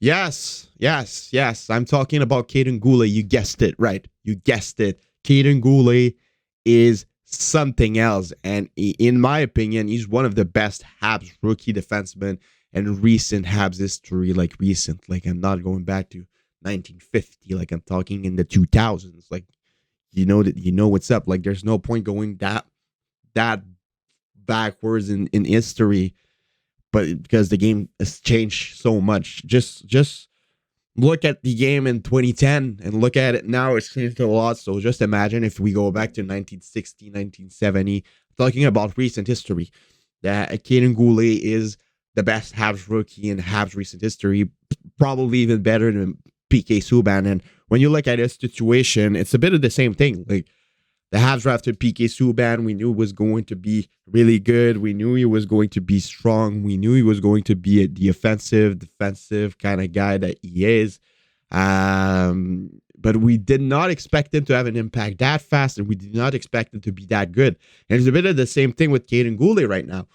Yes. I'm talking about Kaiden Guhle. You guessed it, right? You guessed it. Kaiden Guhle is something else. And in my opinion, he's one of the best Habs rookie defensemen in recent Habs history, like recent. Like, I'm not going back to 1950. Like, I'm talking in the 2000s. Like, you know what's up. Like, there's no point going that backwards in history, but because the game has changed so much. Just look at the game in 2010 and look at it now. It's changed a lot. So just imagine if we go back to 1960, 1970, talking about recent history, that Kaiden Guhle is the best Habs rookie in Habs recent history, probably even better than PK Subban. And when you look at his situation, it's a bit of the same thing. Like, the Habs drafted PK Subban. We knew it was going to be really good. We knew he was going to be strong. We knew he was going to be the offensive, defensive kind of guy that he is. But we did not expect him to have an impact that fast, and we did not expect him to be that good. And it's a bit of the same thing with Kaiden Guhle right now.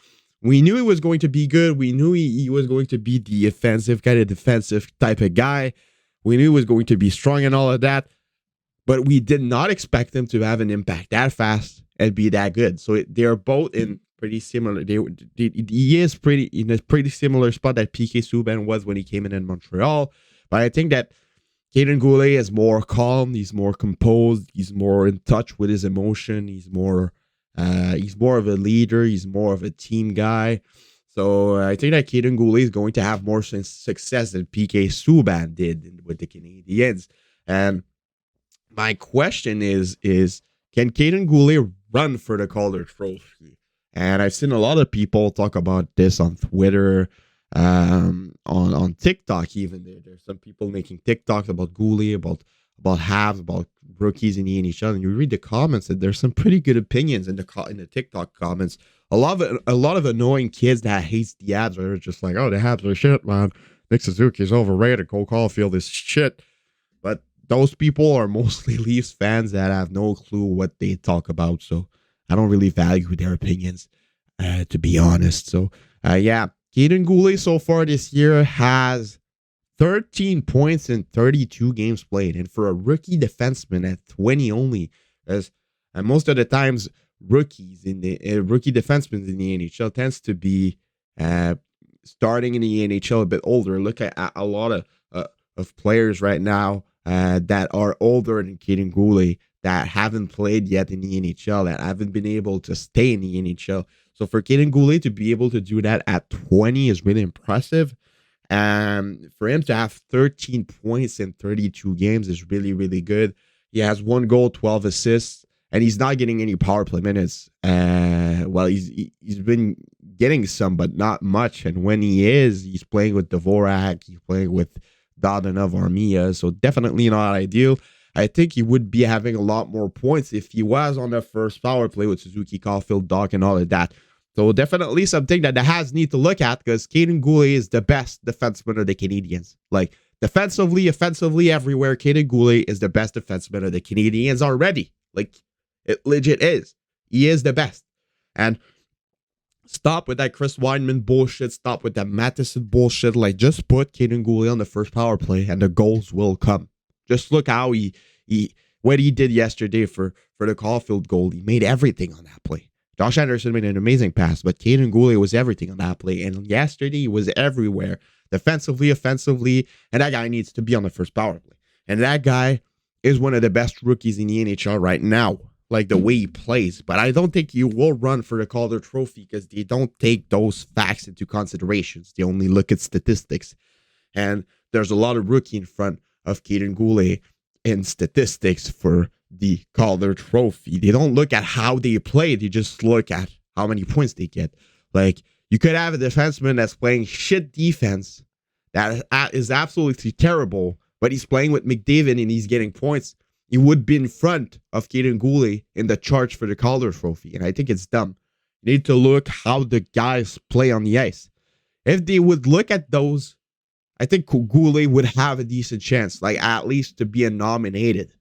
We knew he was going to be good. We knew he was going to be the offensive, kind of defensive type of guy. We knew he was going to be strong and all of that. But we did not expect them to have an impact that fast and be that good. So they're both in pretty similar. He is pretty in a pretty similar spot that PK Subban was when he came in Montreal. But I think that Kaiden Guhle is more calm. He's more composed. He's more in touch with his emotion. He's more of a leader. He's more of a team guy. So I think that Kaiden Guhle is going to have more success than PK Subban did with the Canadiens. And my question is can Kaiden Guhle run for the Calder Trophy? And I've seen a lot of people talk about this on Twitter, on TikTok even. There's some people making TikToks about Guhle, about Habs, about rookies in the NHL. And you read the comments, and there's some pretty good opinions in the TikTok comments. A lot of annoying kids that hates the Habs are just like, oh, the Habs are shit, man. Nick Suzuki's overrated. Cole Caulfield is shit. But those people are mostly Leafs fans that have no clue what they talk about. So I don't really value their opinions, to be honest. So, Kaiden Guhle so far this year has 13 points in 32 games played. And for a rookie defenseman at 20 only, as most of the times rookies in the rookie defensemen in the NHL tends to be starting in the NHL a bit older. Look at a lot of players right now that are older than Kaiden Guhle that haven't played yet in the NHL, that haven't been able to stay in the NHL. So for Kaiden Guhle to be able to do that at 20 is really impressive. For him to have 13 points in 32 games is really, really good. He has 1 goal, 12 assists, and he's not getting any power play minutes. He's been getting some, but not much. And when he is, he's playing with Dvorak, he's playing with Dadonov, Armia, so definitely not ideal. I think he would be having a lot more points if he was on the first power play with Suzuki, Caulfield, Dach, and all of that. So definitely something that the Habs need to look at, because Kaiden Guhle is the best defenseman of the Canadiens. Like, defensively, offensively, everywhere, Kaiden Guhle is the best defenseman of the Canadiens already. Like, it legit is. He is the best. And stop with that Chris Weidman bullshit. Stop with that Matheson bullshit. Like, just put Kaiden Guhle on the first power play and the goals will come. Just look how what he did yesterday for the Caulfield goal. He made everything on that play. Josh Anderson made an amazing pass, but Kaiden Guhle was everything on that play. And yesterday he was everywhere, defensively, offensively, and that guy needs to be on the first power play. And that guy is one of the best rookies in the NHL right now, like the way he plays. But I don't think he will run for the Calder Trophy because they don't take those facts into considerations. They only look at statistics. And there's a lot of rookie in front of Kaiden Guhle in statistics for the Calder Trophy. They don't look at how they play. They just look at how many points they get. Like, you could have a defenseman that's playing shit defense that is absolutely terrible, but he's playing with McDavid and he's getting points. He would be in front of Kaiden Guhle in the charts for the Calder Trophy, and I think it's dumb. You need to look how the guys play on the ice. If they would look at those, I think Guhle would have a decent chance, like at least to be nominated.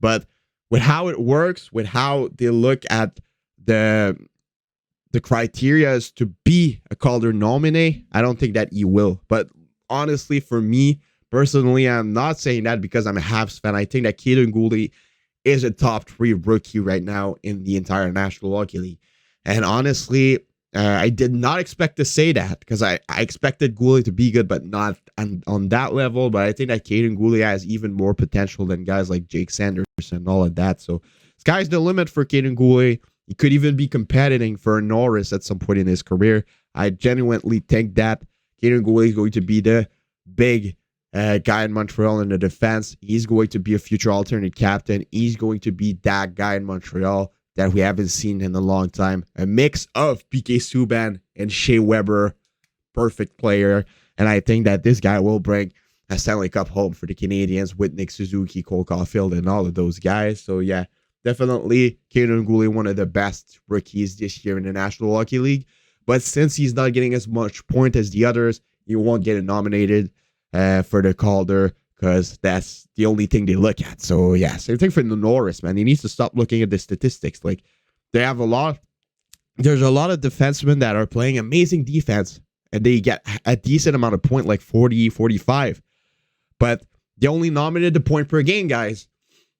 But with how it works, with how they look at the criteria is to be a Calder nominee, I don't think that he will. But honestly, for me personally, I'm not saying that because I'm a Habs fan. I think that Kaiden Guhle is a top 3 rookie right now in the entire National Hockey League. And honestly, I did not expect to say that because I expected Guhle to be good, but not on that level. But I think that Kaiden Guhle has even more potential than guys like Jake Sanders and all of that. So sky's the limit for Kaiden Guhle. He could even be competing for a Norris at some point in his career. I genuinely think that Kaiden Guhle is going to be the big guy in Montreal in the defense. He's going to be a future alternate captain. He's going to be that guy in Montreal that we haven't seen in a long time. A mix of PK Subban and Shea Weber. Perfect player. And I think that this guy will bring a Stanley Cup home for the Canadians with Nick Suzuki, Cole Caulfield, and all of those guys. So yeah, definitely Kaiden Guhle, one of the best rookies this year in the National Hockey League. But since he's not getting as much point as the others, he won't get nominated for the Calder, because that's the only thing they look at. So yeah, same thing for Norris, man. He needs to stop looking at the statistics. Like, there's a lot of defensemen that are playing amazing defense and they get a decent amount of point, like 40, 45. But they only nominated the point per game guys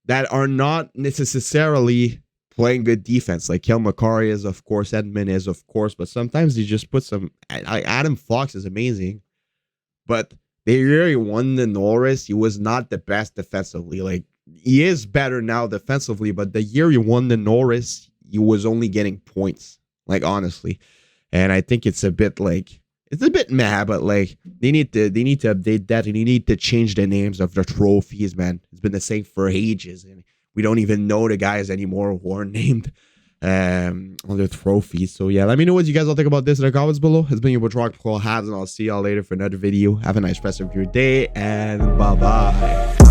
that are not necessarily playing good defense. Like Kel McCarr is, of course, Edmund is, of course, but sometimes they just put some. Adam Fox is amazing, but they really won the Norris. He was not the best defensively. Like, he is better now defensively, but the year he won the Norris, he was only getting points. Like, honestly, and I think it's a bit mad, but like they need to update that, and they need to change the names of the trophies, man. It's been the same for ages, and we don't even know the guys anymore who are named on the trophies. So yeah, let me know what you guys all think about this in the comments below. It's been your boy Habs, and I'll see y'all later for another video. Have a nice rest of your day, and bye bye.